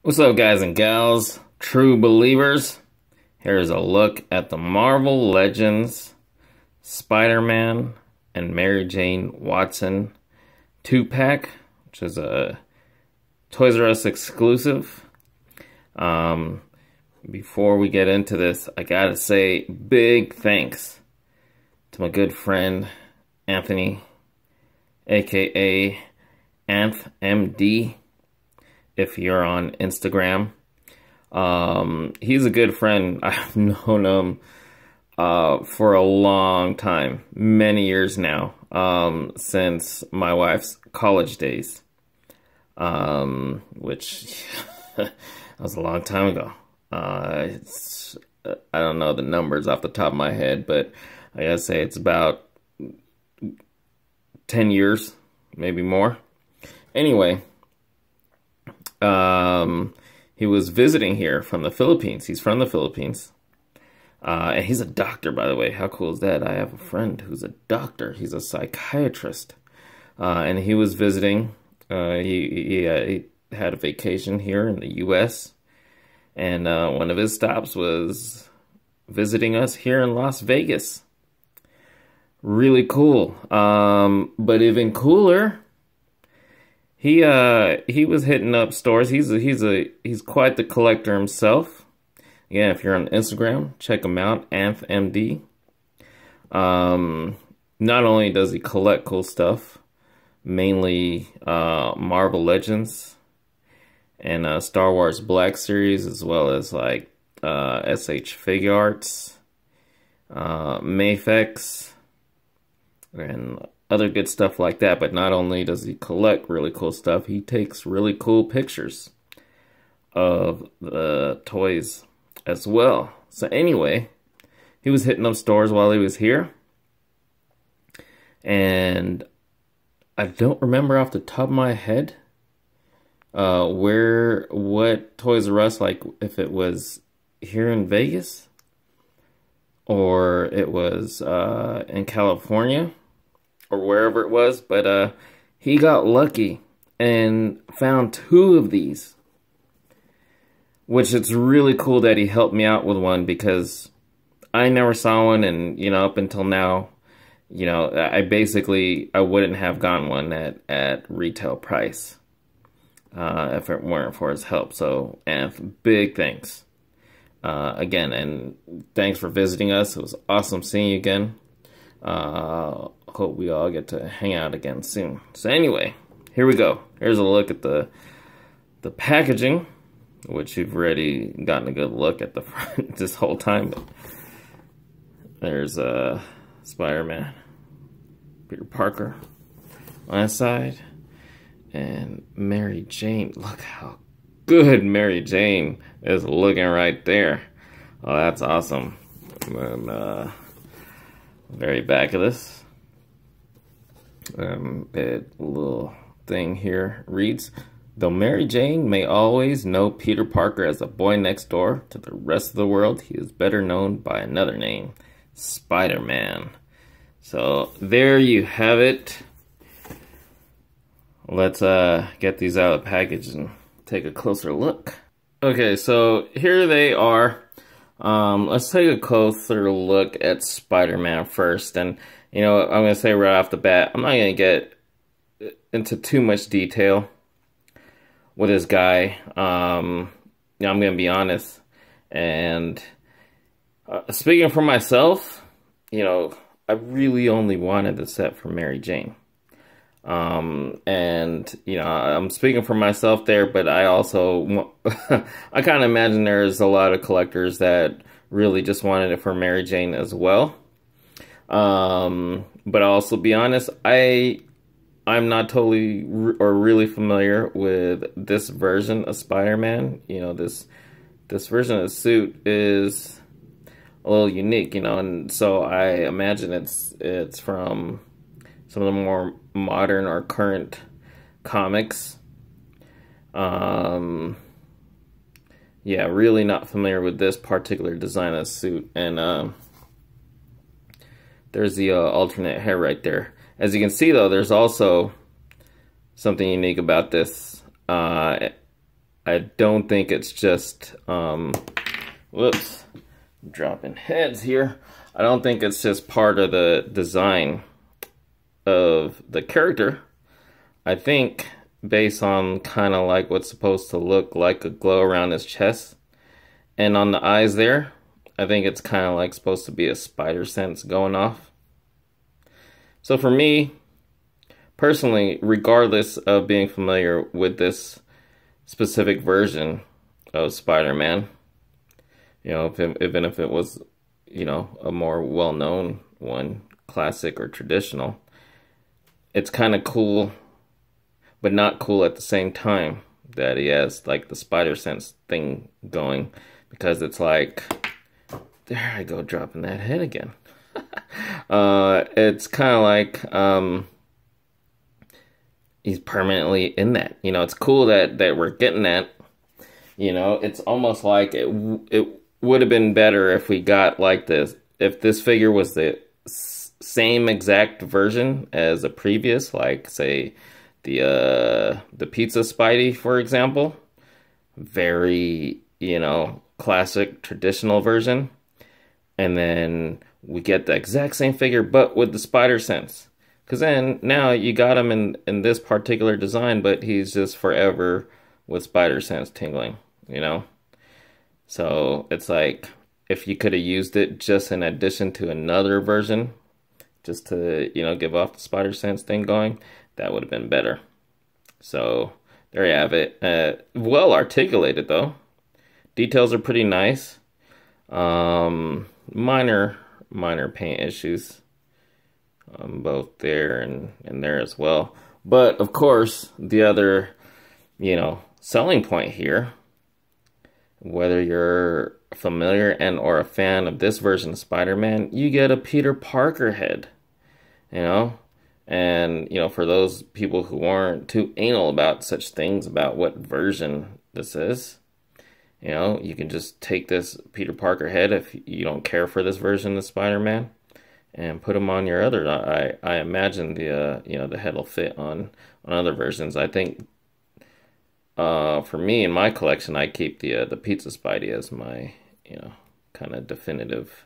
What's up, guys and gals, true believers? Here's a look at the Marvel Legends Spider-Man and Mary Jane Watson 2-pack, which is a Toys R Us exclusive. Before we get into this, I gotta say big thanks to my good friend Anthony, aka AnthMD. If you're on Instagram, he's a good friend. I've known him for a long time, many years now, since my wife's college days, which that was a long time ago. I don't know the numbers off the top of my head, but I gotta say it's about 10 years, maybe more. Anyway, he was visiting here from the Philippines. He's from the Philippines. And he's a doctor, by the way. How cool is that? I have a friend who's a doctor. He's a psychiatrist. And he was visiting. He had a vacation here in the U.S. And one of his stops was visiting us here in Las Vegas. Really cool. But even cooler, he was hitting up stores. He's quite the collector himself. Yeah, if you're on Instagram, check him out, AnthMD. Not only does he collect cool stuff, mainly Marvel Legends and Star Wars Black Series, as well as like SH Figure Arts, Mafex, and other good stuff like that. But not only does he collect really cool stuff, he takes really cool pictures of the toys as well. So anyway, he was hitting up stores while he was here, and I don't remember off the top of my head what Toys R Us, like if it was here in Vegas or it was in California or wherever it was, but he got lucky and found 2 of these, which it's really cool that he helped me out with one, because I never saw one, and up until now, I wouldn't have gotten one at retail price if it weren't for his help. So, and big thanks again, and thanks for visiting us. It was awesome seeing you again. Hope we all get to hang out again soon. So anyway, here we go. Here's a look at the packaging, which you've already gotten a good look at the front this whole time. But there's Spider-Man, Peter Parker on that side, and Mary Jane. Look how good Mary Jane is looking right there. Oh, that's awesome. And then, very back of this, a little thing here reads, "Though Mary Jane may always know Peter Parker as a boy next door, to the rest of the world, he is better known by another name, Spider-Man." So there you have it. Let's get these out of the package and take a closer look. Okay, so here they are. Let's take a closer look at Spider-Man first. And, I'm going to say right off the bat, I'm not going to get into too much detail with this guy. I'm going to be honest. And speaking for myself, I really only wanted the set for Mary Jane. And, I'm speaking for myself there, but I also, I kind of imagine there's a lot of collectors that really just wanted it for Mary Jane as well. But I'll also be honest, I'm not totally or really familiar with this version of Spider-Man. This version of the suit is a little unique, and so I imagine it's from some of the more modern or current comics. Yeah, really not familiar with this particular design of suit. And there's the alternate hair right there. As you can see, though, there's also something unique about this. I don't think it's just, whoops, I'm dropping heads here. I don't think it's just part of the design of the character. I think based on kind of like what's supposed to look like a glow around his chest and on the eyes there, I think it's kind of like supposed to be a spider sense going off. So for me, personally, regardless of being familiar with this specific version of Spider-Man, you know, even if it was, you know, a more well-known one, classic or traditional, it's kind of cool, but not cool at the same time that he has like the spider sense thing going, because it's like, there I go, dropping that head again. It's kind of like he's permanently in that. You know, it's cool that we're getting that. You know, it's almost like it would have been better if we got like this, if this figure was the same exact version as a previous, like say the pizza Spidey, for example. Very, you know, classic traditional version. And then we get the exact same figure, but with the spider sense. Because then now you got him in this particular design, but he's just forever with spider sense tingling, you know? So it's like, if you could have used it just in addition to another version, just to, you know, give off the spider sense thing going, that would have been better. So there you have it. Well articulated though. Details are pretty nice. Minor paint issues, both there and there as well. But of course, the other, you know, selling point here, whether you're familiar and or a fan of this version of Spider-Man, you get a Peter Parker head, you know. And, you know, for those people who aren't too anal about such things, about what version this is, you know, you can just take this Peter Parker head if you don't care for this version of Spider-Man and put him on your other. I imagine the you know, the head will fit on other versions. I think for me in my collection, I keep the pizza Spidey as my, you know, kind of definitive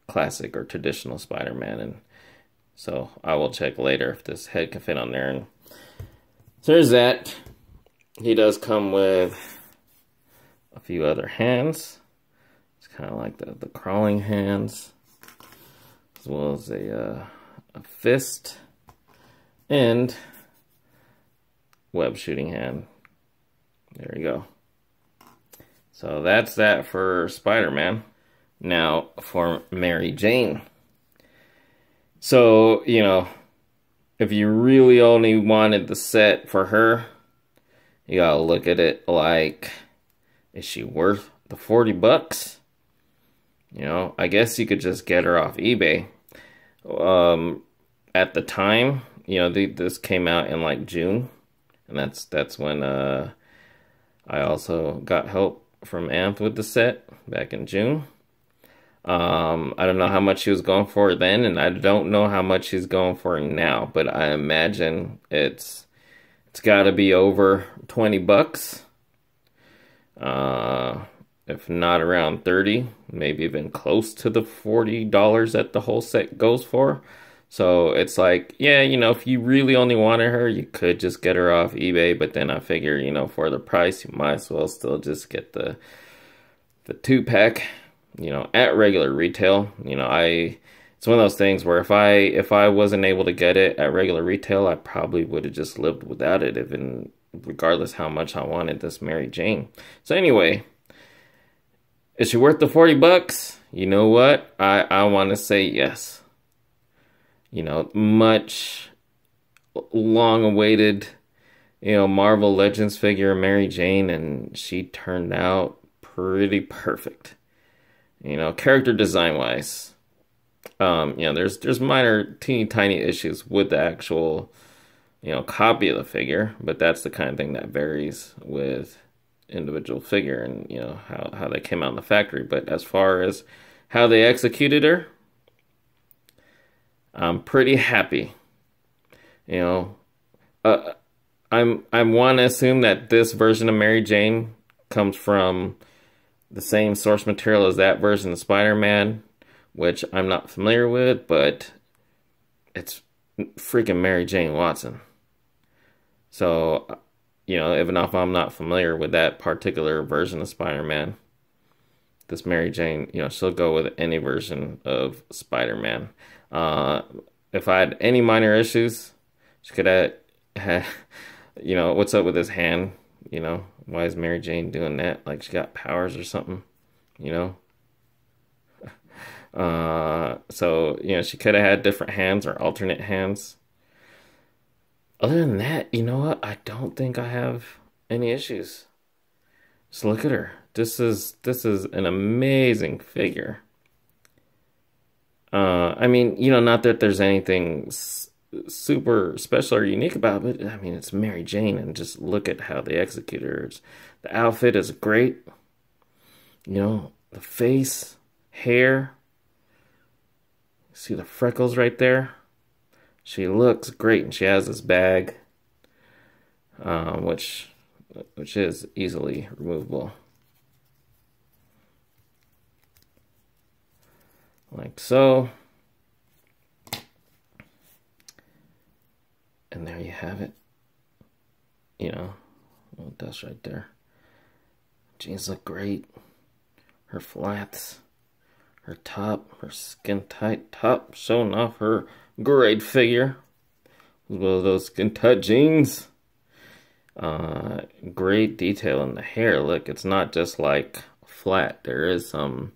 classic or traditional Spider-Man, and so I will check later if this head can fit on there. And so there's that. He does come with a few other hands. It's kind of like the crawling hands, as well as a fist and web shooting hand. There you go. So that's that for Spider-Man. Now for Mary Jane. So, you know, if you really only wanted the set for her, you gotta look at it like, is she worth the 40 bucks? You know, I guess you could just get her off eBay. At the time, you know, this came out in like June, and that's when I also got help from Anth with the set back in June. I don't know how much she was going for then, and I don't know how much she's going for now, but I imagine it's got to be over 20 bucks. If not around 30, maybe even close to the $40 that the whole set goes for. So it's like, yeah, you know, if you really only wanted her, you could just get her off eBay, but then I figure, you know, for the price, you might as well still just get the 2-pack, you know, at regular retail. You know, it's one of those things where if I wasn't able to get it at regular retail, I probably would have just lived without it, even regardless how much I wanted this Mary Jane. So anyway, is she worth the 40 bucks? You know what? I want to say yes. You know, much long-awaited, you know, Marvel Legends figure, Mary Jane, and she turned out pretty perfect. You know, character design-wise, you know, there's minor, teeny tiny issues with the actual, you know, copy of the figure, but that's the kind of thing that varies with individual figure and, you know, how they came out in the factory. But as far as how they executed her, I'm pretty happy. You know, I want to assume that this version of Mary Jane comes from the same source material as that version of SpiderMan, which I'm not familiar with, but it's freaking Mary Jane Watson. So, you know, even if I'm not familiar with that particular version of SpiderMan, this Mary Jane, you know, she'll go with any version of SpiderMan. If I had any minor issues, she could have had, you know, what's up with his hand? You know, why is Mary Jane doing that? Like she got powers or something, you know? So, you know, she could have had different hands or alternate hands. Other than that, you know what? I don't think I have any issues. Just look at her. This is an amazing figure. I mean, you know, not that there's anything super special or unique about it, but I mean, it's Mary Jane, and just look at how they execute her. The outfit is great. You know, the face, hair. See the freckles right there? She looks great, and she has this bag, which is easily removable. Like so. And there you have it. You know, a little dust right there. Jeans look great. Her flats, her top, her skin tight top, showing off her great figure. As well as those skin tight jeans. Great detail in the hair. Look, it's not just like flat. There is some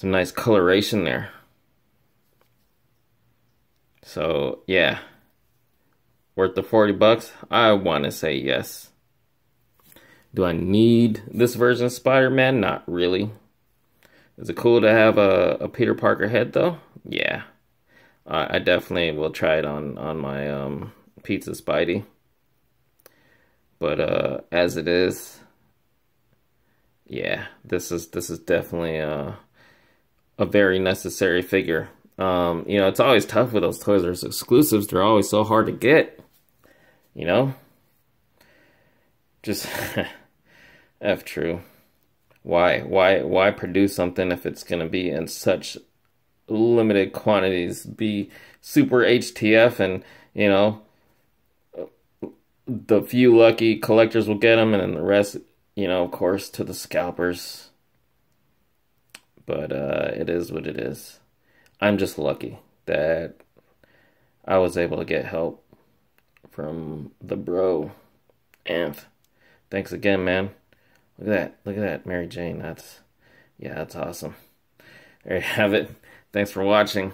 nice coloration there. So yeah, worth the $40? I want to say yes. Do I need this version of Spider-Man? Not really. Is it cool to have a Peter Parker head though? Yeah. I definitely will try it on my Pizza Spidey. But as it is, yeah, this is definitely a very necessary figure. You know, it's always tough with those Toys R Us exclusives. They're always so hard to get. You know? Just F true. Why produce something if it's gonna be in such limited quantities, be super HTF, and you know, the few lucky collectors will get them, and then the rest, you know, of course, to the scalpers. But it is what it is. I'm just lucky that I was able to get help from the bro, Anth. Thanks again, man. Look at that. Look at that, Mary Jane. That's awesome. There you have it. Thanks for watching.